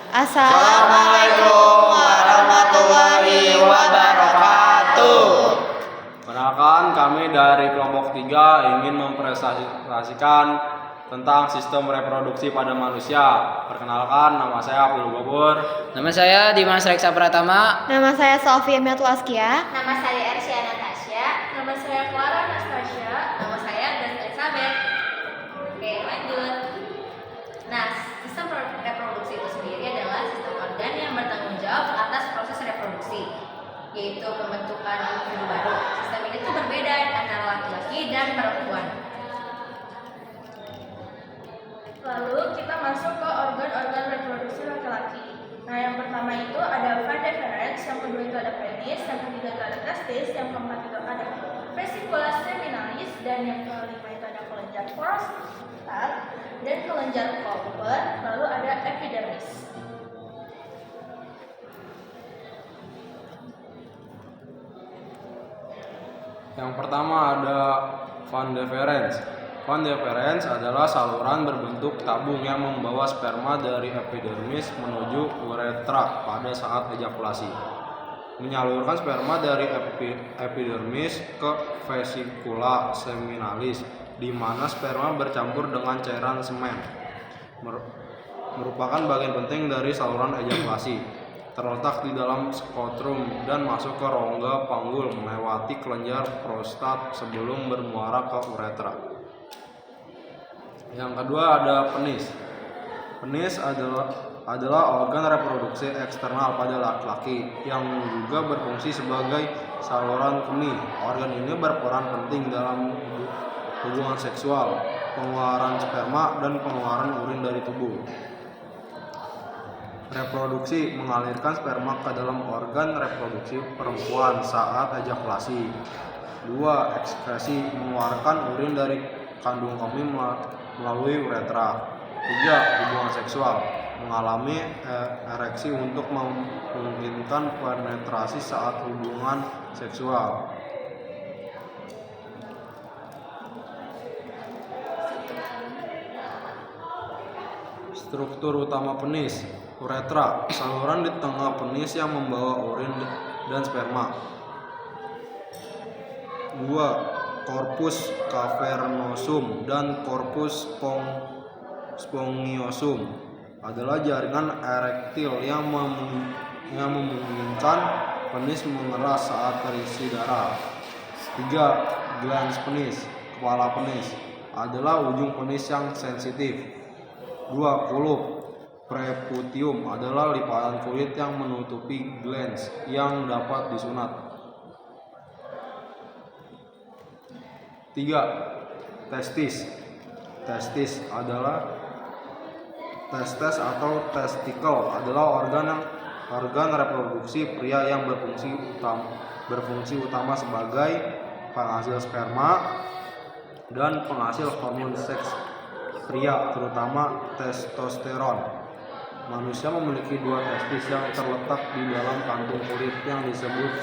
Assalamualaikum warahmatullahi wabarakatuh. Perkenalkan, kami dari kelompok 3 ingin mempresentasikan tentang sistem reproduksi pada manusia. Perkenalkan, nama saya Abdul Gobur. Nama saya Dimas Reksa Pratama. Nama saya Sofia Miatul Askia. Nama saya Ersya Natasha. Nama saya Clara Anastasia. Nama saya Desta Elizabeth. Oke, lanjut. Nah, sistem reproduksi itu sendiri adalah sistem organ yang bertanggung jawab atas proses reproduksi, yaitu pembentukan individu baru. Sistem ini tuh berbeda antara laki-laki dan perempuan. Lalu kita masuk ke organ-organ reproduksi laki-laki. Nah, yang pertama itu ada Van deferens, yang kedua itu ada penis, yang ketiga itu ada testis, yang keempat itu ada vesicula seminalis, dan yang kelima itu ada kelenjar prostat dan kelenjar Cooper, lalu ada epidermis. Yang pertama ada Van deferens. Van deferens adalah saluran berbentuk tabung yang membawa sperma dari epidermis menuju uretra pada saat ejakulasi. Menyalurkan sperma dari epidermis ke vesicula seminalis, di mana sperma bercampur dengan cairan semen. Merupakan bagian penting dari saluran ejakulasi. Terletak di dalam skotrum dan masuk ke rongga panggul melewati kelenjar prostat sebelum bermuara ke uretra. Yang kedua ada penis. Penis adalah organ reproduksi eksternal pada laki-laki yang juga berfungsi sebagai saluran kemih. Organ ini berperan penting dalam hubungan seksual, pengeluaran sperma, dan pengeluaran urin dari tubuh. Reproduksi mengalirkan sperma ke dalam organ reproduksi perempuan saat ejakulasi. 2. Ekskresi mengeluarkan urin dari kandung kemih melalui uretra. 3. Hubungan seksual mengalami ereksi untuk memungkinkan penetrasi saat hubungan seksual. Struktur utama penis. Uretra, saluran di tengah penis yang membawa urin dan sperma. 2. Corpus cavernosum dan corpus spongiosum adalah jaringan erektil yang memungkinkan penis mengeras saat terisi darah. 3. Glans penis, kepala penis, adalah ujung penis yang sensitif. 2. Kuluk preputium adalah lipatan kulit yang menutupi glans yang dapat disunat. 3. Testis. Testis atau testikel adalah organ reproduksi pria yang berfungsi utama sebagai penghasil sperma dan penghasil hormon seks pria, terutama testosteron. Manusia memiliki 2 testis yang terletak di dalam kantung kulit yang disebut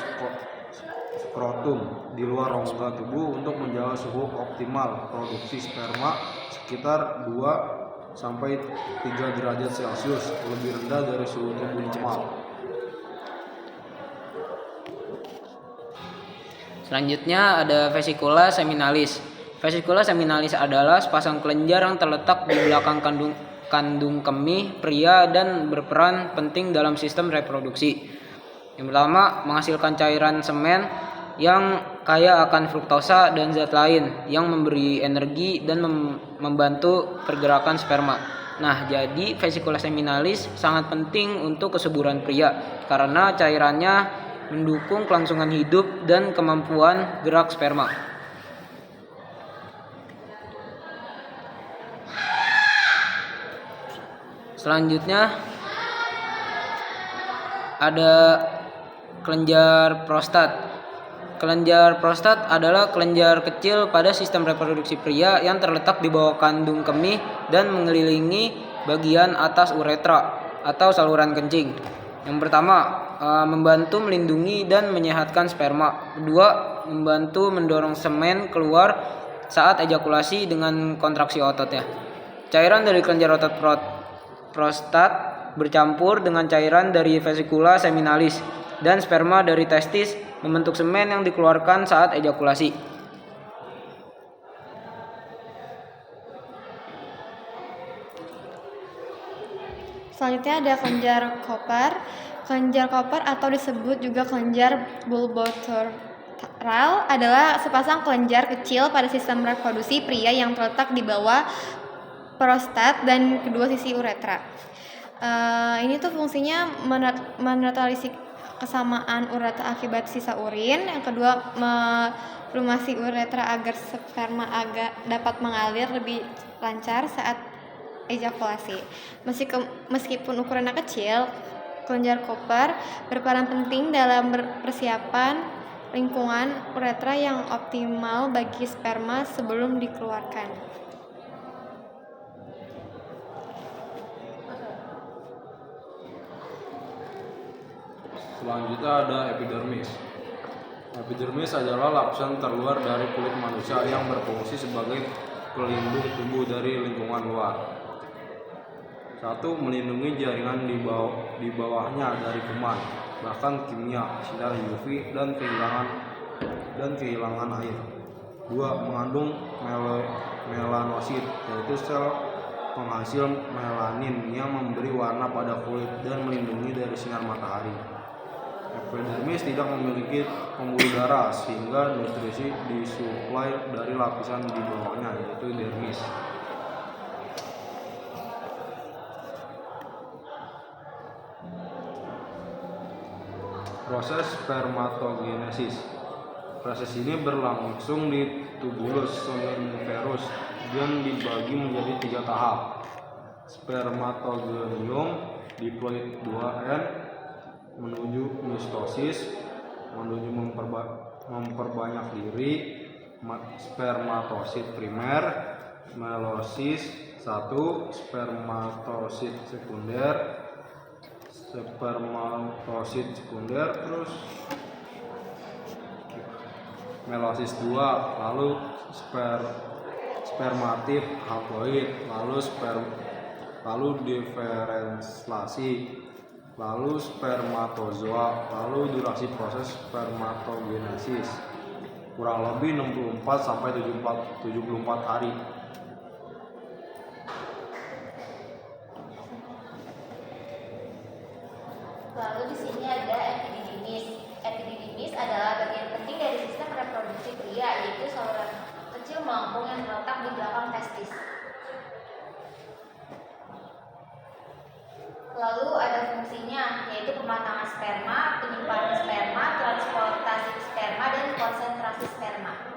skrotum di luar rongga tubuh untuk menjaga suhu optimal produksi sperma sekitar 2-3 derajat Celcius, lebih rendah dari suhu tubuh normal. Selanjutnya ada vesicula seminalis. Vesicula seminalis adalah sepasang kelenjar yang terletak di belakang kandung kemih pria dan berperan penting dalam sistem reproduksi. Yang pertama, menghasilkan cairan semen yang kaya akan fruktosa dan zat lain yang memberi energi dan membantu pergerakan sperma. Nah, jadi vesicula seminalis sangat penting untuk kesuburan pria karena cairannya mendukung kelangsungan hidup dan kemampuan gerak sperma. Selanjutnya ada kelenjar prostat. Kelenjar prostat adalah kelenjar kecil pada sistem reproduksi pria yang terletak di bawah kandung kemih dan mengelilingi bagian atas uretra atau saluran kencing. Yang pertama, membantu melindungi dan menyehatkan sperma. Kedua, membantu mendorong semen keluar saat ejakulasi dengan kontraksi ototnya. Cairan dari kelenjar otot prostat bercampur dengan cairan dari vesikula seminalis dan sperma dari testis membentuk semen yang dikeluarkan saat ejakulasi. Selanjutnya ada kelenjar Koper. Kelenjar Koper atau disebut juga kelenjar bulbotural adalah sepasang kelenjar kecil pada sistem reproduksi pria yang terletak di bawah prostat dan kedua sisi uretra. Ini tuh fungsinya menetralisir kesamaan uretra akibat sisa urin. Yang kedua, melumasi uretra agar sperma dapat mengalir lebih lancar saat ejakulasi. Meskipun ukurannya kecil, kelenjar Koper berperan penting dalam persiapan lingkungan uretra yang optimal bagi sperma sebelum dikeluarkan. Selanjutnya ada epidermis. Epidermis adalah lapisan terluar dari kulit manusia yang berfungsi sebagai pelindung tubuh dari lingkungan luar. 1. Melindungi jaringan di bawahnya dari kuman, bahkan kimia, sinar UV, dan kehilangan air. 2. Mengandung melanosit, yaitu sel penghasil melanin yang memberi warna pada kulit dan melindungi dari sinar matahari. Epidermis tidak memiliki pembuluh darah sehingga nutrisi disuplai dari lapisan di bawahnya, yaitu dermis. Proses spermatogenesis. Proses ini berlangsung di tubulus somniferus dan dibagi menjadi 3 tahap. Spermatogonium, diploid 2N, menuju mistosis, menuju memperbanyak diri, spermatosit primer, meiosis 1, spermatosit sekunder, terus meiosis 2, lalu spermatif haploid, lalu diferensiasi, lalu spermatozoa, lalu durasi proses spermatogenesis kurang lebih 64 sampai 74 hari. Lalu di sini ada epididymis. Epididymis adalah bagian penting dari sistem reproduksi pria, yaitu saluran kecil melengkung yang terletak di belakang testis. Lalu ada fungsinya, yaitu pematangan sperma, penyimpanan sperma, transportasi sperma, dan konsentrasi sperma.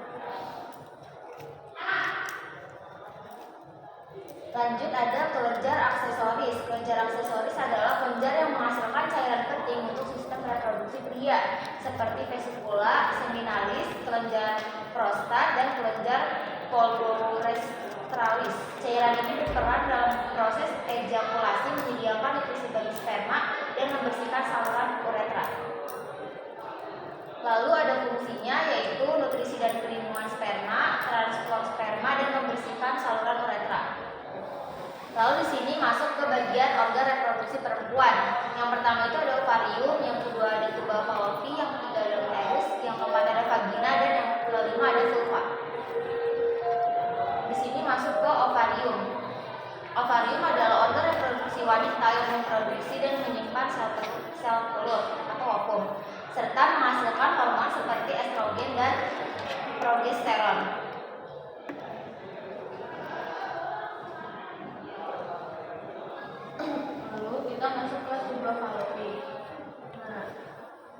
Lanjut ada kelenjar aksesoris. Kelenjar aksesoris adalah kelenjar yang menghasilkan cairan penting untuk sistem reproduksi pria, seperti vesikula seminalis, kelenjar prostat, dan kelenjar pulvorestralis. Cairan ini berperan dalam proses ejakulasi, menyediakan nutrisi bagi sperma, dan membersihkan saluran uretra. Lalu ada fungsinya, yaitu nutrisi dan perlindungan sperma, transport sperma, dan membersihkan saluran uretra. Lalu di sini masuk ke bagian organ reproduksi perempuan. Yang pertama itu ada ovarium, yang kedua ada tuba fallopi, yang ketiga ada uterus, yang keempat ada vagina, dan yang kelima ada vulva. Di sini masuk ke ovarium. Ovarium adalah organ reproduksi wanita yang memproduksi dan menyimpan sel telur atau ovum, serta menghasilkan hormon seperti estrogen dan progesteron. Kita masuk ke tuba fallopi. Nah,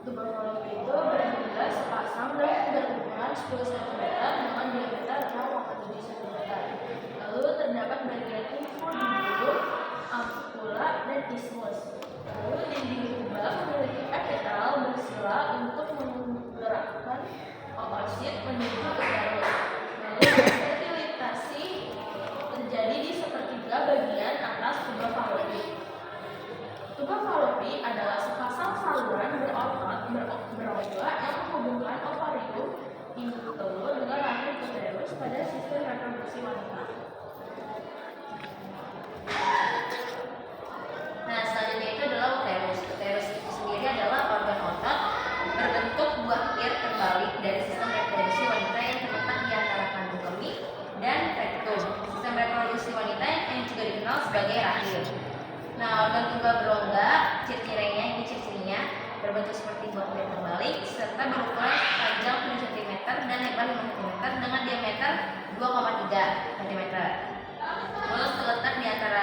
tuba fallopi itu berada sepasang dan berhubungan 10 cm dengan diameter 0,7 cm. Lalu terdapat bagian info di bulu, ampula, dan isthmus. Lalu dinding tuba memiliki epitel bersila untuk menggerakkan oosit menuju uterus. Lalu fertilitasi terjadi di sepertiga bagian atas tuba fallopi. Tuba fallopi adalah sepasang saluran berotot berongga yang menghubungkan ovarium, induk telur dengan rahim uterus pada sistem reproduksi wanita. Nah, selanjutnya sebagai rahim. Nah, organ tunggal berongga, ciri-cirinya berbentuk seperti buah bulir terbalik serta berukuran panjang 7 cm dan lebar 5 cm dengan diameter 2,3 cm. Terus terletak di antara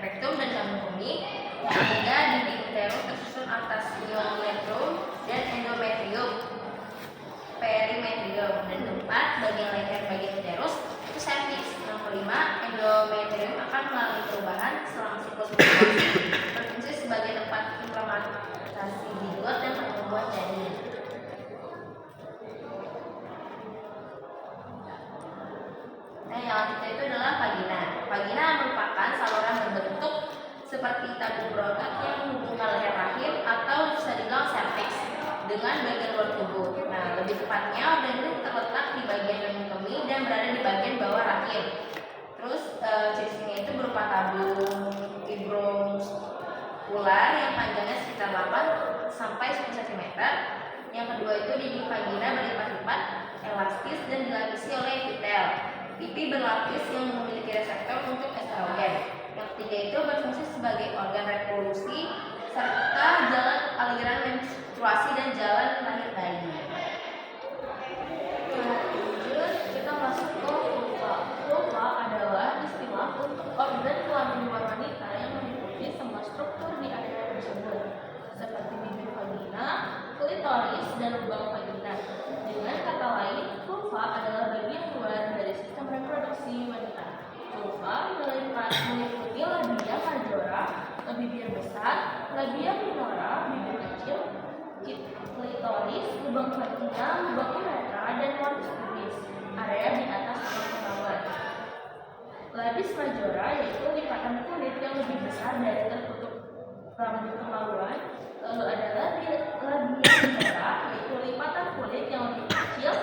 rektum dan kandung kemih, hingga dinding uterus tersusun atas myometrium dan endometrium, perimetrium, dan keempat bagian leher bagian uterus itu cervix. Yang kelima, endometrium akan mengalami perubahan selama siklus menstruasi, berfungsi sebagai tempat implementasi zigot dan pertumbuhan janin. Nah, yang lanjutnya itu adalah vagina. Vagina merupakan saluran berbentuk seperti tabung berotot yang menghubungkan leher rahim atau bisa dibilang cervix dengan bagian luar tubuh. Nah, lebih tepatnya organ ini terletak di bagian kandung kemih dan berada di bagian bawah rahim. Terus ciri-cirinya itu berupa tabung fibromuskular yang panjangnya sekitar 8 sampai 10 cm. Yang kedua itu dinding vagina berlipat-lipat, elastis dan dilapisi oleh epitel. Pipi berlapis yang memiliki reseptor untuk estrogen. Yang ketiga itu berfungsi sebagai organ reproduksi serta jalan aliran menstruasi dan jalan lahir bayi. Lanjut, kita masuk ke vulva. Vulva adalah istilah untuk organ kelamin luar wanita yang meliputi semua struktur di area tersebut, seperti bibir vagina, klitoris, dan lubang vagina. Dengan kata lain, vulva adalah bagian luar dari sistem reproduksi wanita. Vulva meliputi labia majora, bibir besar, labia minora, bibir kecil, klitoris, lubang vagina, lubang uretra, dan labis pubis, area di atas lubang kemaluan. Labis majora yaitu lipatan kulit yang lebih besar dari tertutup rambut kemaluan. Lalu ada labia minora yaitu lipatan kulit yang lebih kecil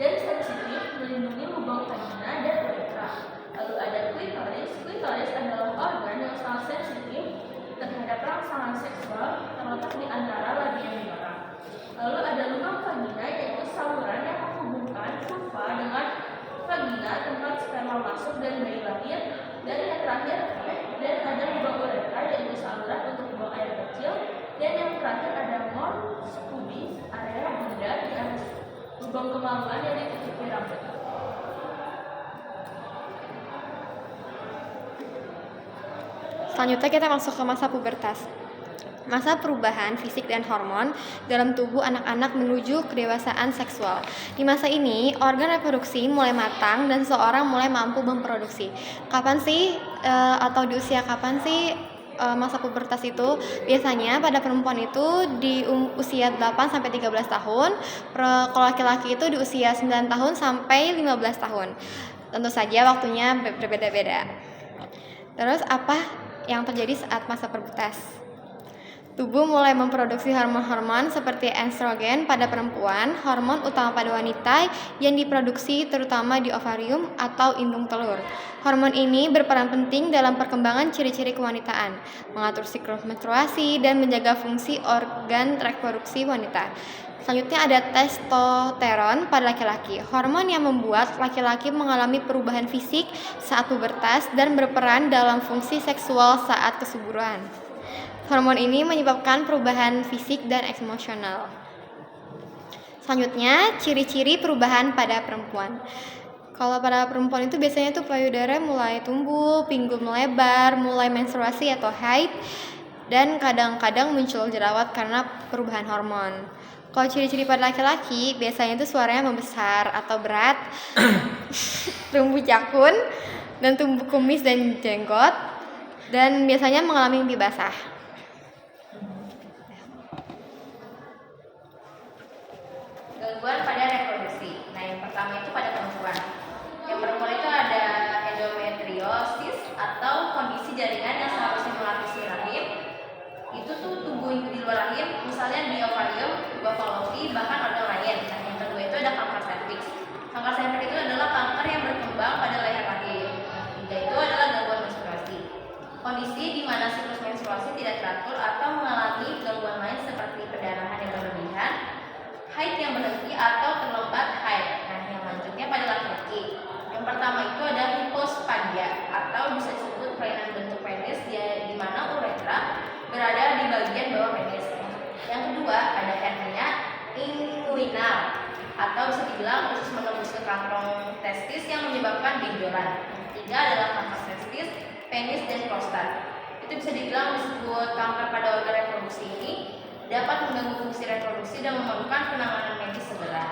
dan sensitif melindungi lubang vagina dan uretra. Lalu ada klitoris. Klitoris adalah organ yang sangat sensitif terhadap rangsangan seksual, terletak di antara labia minora. Lalu ada lubang vagina yaitu saluran yang menghubungkan vulva dengan vagina tempat sperma masuk dan bayi lahir. Dan yang terakhir dan ada lubang uretra yaitu saluran untuk buang air kecil. Dan yang terakhir ada mons pubis, area bunda di atas lubang kemaluan yang ditutupi rambut. Selanjutnya kita masuk ke masa pubertas. Masa perubahan fisik dan hormon dalam tubuh anak-anak menuju kedewasaan seksual. Di masa ini, organ reproduksi mulai matang dan seseorang mulai mampu memproduksi. Kapan sih atau di usia kapan sih masa pubertas itu? Biasanya pada perempuan itu di usia 8 sampai 13 tahun, kalau laki-laki itu di usia 9 tahun sampai 15 tahun. Tentu saja waktunya berbeda-beda. Terus apa yang terjadi saat masa pubertas? Tubuh mulai memproduksi hormon-hormon seperti estrogen pada perempuan, hormon utama pada wanita yang diproduksi terutama di ovarium atau indung telur. Hormon ini berperan penting dalam perkembangan ciri-ciri kewanitaan, mengatur siklus menstruasi, dan menjaga fungsi organ reproduksi wanita. Selanjutnya ada testosteron pada laki-laki, hormon yang membuat laki-laki mengalami perubahan fisik saat pubertas dan berperan dalam fungsi seksual saat kesuburan. Hormon ini menyebabkan perubahan fisik dan emosional. Selanjutnya, ciri-ciri perubahan pada perempuan. Kalau pada perempuan itu biasanya tuh payudara mulai tumbuh, pinggul melebar, mulai menstruasi atau haid, dan kadang-kadang muncul jerawat karena perubahan hormon. Kalau ciri-ciri pada laki-laki, biasanya itu suaranya membesar atau berat, tumbuh jakun, dan tumbuh kumis dan jenggot, dan biasanya mengalami mimpi basah. Gangguan pada reproduksi. Nah, yang pertama itu pada perempuan. Yang perempuan itu ada endometriosis atau kondisi jaringan yang seharusnya melapisi rahim. Itu tuh tubuh di luar rahim, misalnya di ovarium, buah Fallopi, bahkan organ lain. Nah, yang kedua itu ada kanker serviks. Kanker serviks itu adalah kanker yang berkembang pada leher rahim. Yang ketiga itu adalah gangguan menstruasi. Kondisi di mana siklus menstruasi tidak teratur atau mengalami gangguan lain seperti perdarahan yang berlebihan, haid yang berhenti, atau kedua ada hernia inguinal atau bisa dibilang usus menembus ke kantong testis yang menyebabkan benjolan. Yang ketiga adalah kanker testis, penis, dan prostat. Itu bisa dibilang disebut kanker pada organ reproduksi ini dapat mengganggu fungsi reproduksi dan memerlukan penanganan medis segera.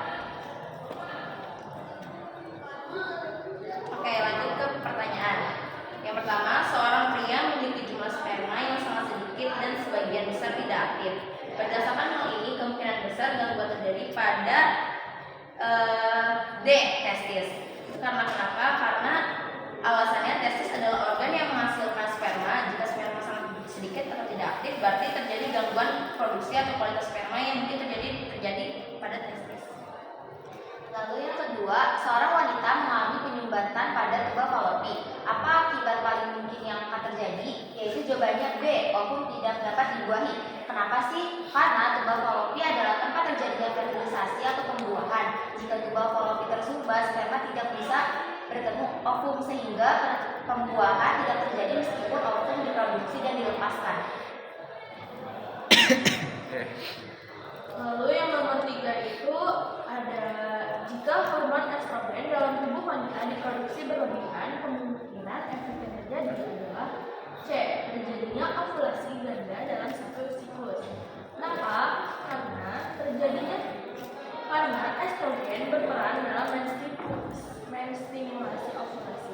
Oke, lanjut ke pertanyaan. Yang pertama, seorang pria memiliki jumlah sperma yang sangat sedikit dan sebagian besar tidak aktif. Berdasarkan hal ini, kemungkinan besar gangguan terjadi pada D. testis. Itu karena kenapa? Karena alasannya testis adalah organ yang menghasilkan sperma. Jika sperma sangat sedikit atau tidak aktif, berarti terjadi gangguan produksi atau kualitas sperma yang mungkin terjadi pada testis. Lalu yang kedua, seorang wanita mengalami penyumbatan pada tubal falopi. Apa akibat paling mungkin yang akan terjadi? Yaitu jawabannya B, ovum tidak dapat dibuahi. Kenapa sih? Karena tubal falopi adalah tempat terjadinya fertilisasi atau pembuahan. Jika tubal falopi tersumbat, sperma tidak bisa bertemu ovum sehingga pembuahan tidak terjadi meskipun ovum diproduksi dan dilepaskan. Lalu yang nomor 3 itu ada jika hormon estrogen dalam tubuh wanita diproduksi berlebihan, kemungkinan efek yang terjadi adalah C. Terjadinya ovulasi ganda dalam satu siklus. Kenapa? Karena estrogen berperan dalam menstimulasi ovulasi.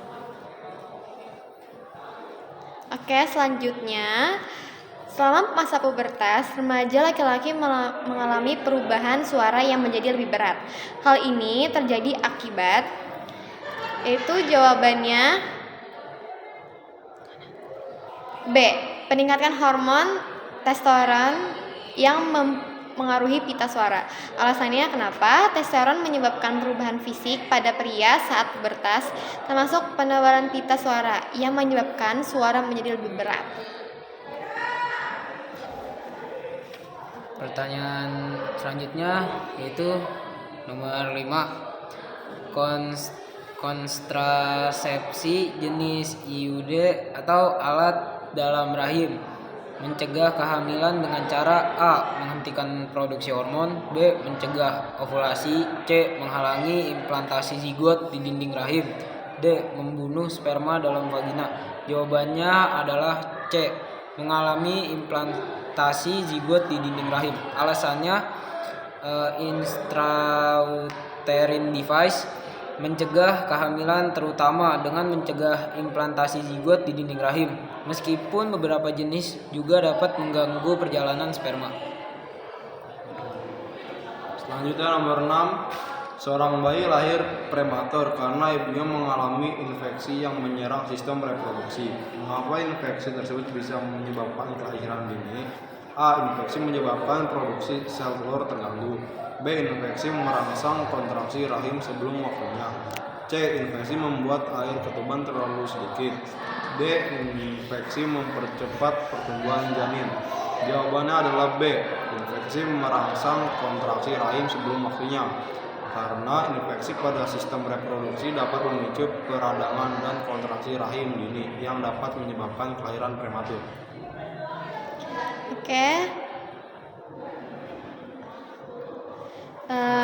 Oke, selanjutnya, selama masa pubertas, remaja laki-laki mengalami perubahan suara yang menjadi lebih berat. Hal ini terjadi akibat, yaitu jawabannya B. Peningkatan hormon testosteron yang mengaruhi pita suara. Alasannya kenapa? Testosteron menyebabkan perubahan fisik pada pria saat pubertas, termasuk penebalan pita suara yang menyebabkan suara menjadi lebih berat. Pertanyaan selanjutnya yaitu nomor 5. Kontrasepsi jenis IUD atau alat dalam rahim mencegah kehamilan dengan cara A. menghentikan produksi hormon, B. mencegah ovulasi, C. menghalangi implantasi zigot di dinding rahim, D. membunuh sperma dalam vagina. Jawabannya adalah C. mengalami implantasi zigot di dinding rahim. Alasannya intrauterine device mencegah kehamilan terutama dengan mencegah implantasi zigot di dinding rahim. Meskipun beberapa jenis juga dapat mengganggu perjalanan sperma. Selanjutnya nomor 6. Seorang bayi lahir prematur karena ibunya mengalami infeksi yang menyerang sistem reproduksi. Mengapa infeksi tersebut bisa menyebabkan kelahiran dini? A. Infeksi menyebabkan produksi sel telur terganggu. B. Infeksi merangsang kontraksi rahim sebelum waktunya. C. Infeksi membuat air ketuban terlalu sedikit. D. Infeksi mempercepat pertumbuhan janin. Jawabannya adalah B. Infeksi merangsang kontraksi rahim sebelum waktunya. Karena infeksi pada sistem reproduksi dapat memicu peradangan dan kontraksi rahim dini yang dapat menyebabkan kelahiran prematur. Oke.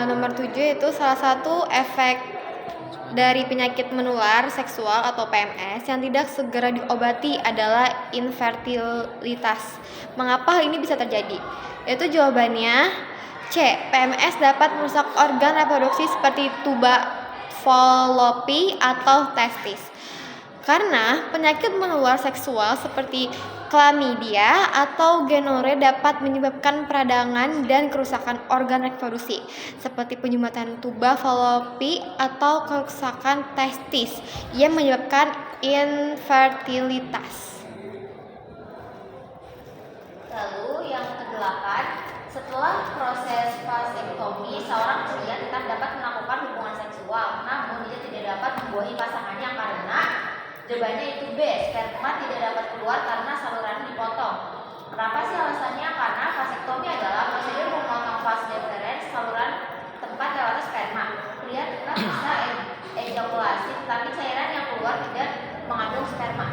Nomor 7 itu salah satu efek dari penyakit menular seksual atau PMS yang tidak segera diobati adalah infertilitas. Mengapa hal ini bisa terjadi? Yaitu jawabannya C. PMS dapat merusak organ reproduksi seperti tuba falopi atau testis. Karena penyakit menular seksual seperti chlamydia atau gonorrhea dapat menyebabkan peradangan dan kerusakan organ reproduksi seperti penyumbatan tuba falopi atau kerusakan testis yang menyebabkan infertilitas. Lalu yang ke-8, setelah proses vasektomi, seorang pria tetap dapat melakukan hubungan seksual, namun dia tidak dapat membuahi pasangannya karena jawabannya itu B. Sperma tidak dapat keluar karena saluran dipotong. Kenapa sih alasannya? Karena vasektomi adalah prosedur memotong vas deferens saluran tempat lewat sperma. Pria tetap bisa ejakulasi, tetapi cairan yang keluar tidak mengandung sperma.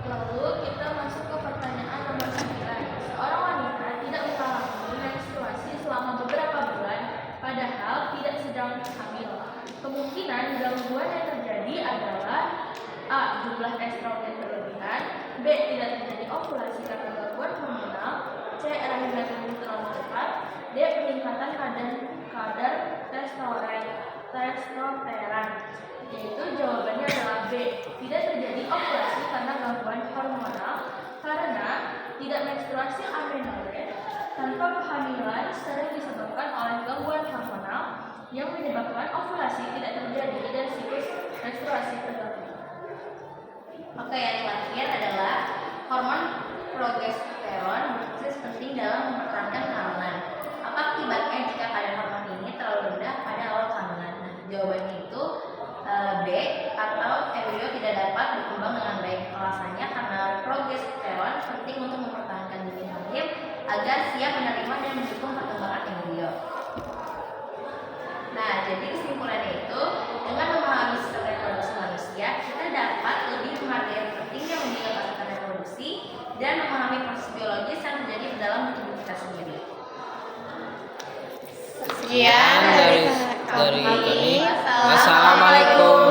Lalu kita masuk ke pertanyaan nomor B. Tidak terjadi ovulasi karena gangguan hormonal. C. Rahimnya tumbuh terlalu cepat. D. Peningkatan kadar testosteron. Yaitu jawabannya adalah B. Tidak terjadi ovulasi karena gangguan hormonal karena tidak menstruasi amenorrhea tanpa kehamilan sering disebabkan oleh gangguan hormonal yang menyebabkan ovulasi tidak terjadi dan siklus menstruasi terganggu. Oke, yang terakhir adalah hormon progesteron berfungsi penting dalam mempertahankan kehamilan. Apa akibatnya jika kadar hormon ini terlalu rendah pada awal kehamilan? Nah, jawabannya itu B atau embrio tidak dapat berkembang dengan baik. Alasannya karena progesteron penting untuk mempertahankan janin rahim agar siap menerima dan mendukung perkembangan embrio. Nah, jadi kesimpulannya itu dengan memahami sistem reproduksi manusia, kita dapat lebih menghargai pentingnya menjaga pasangan reproduksi dan memahami proses biologis yang terjadi di dalam tubuh kita sendiri. Sekian dari dari kami. kami. Wassalamualaikum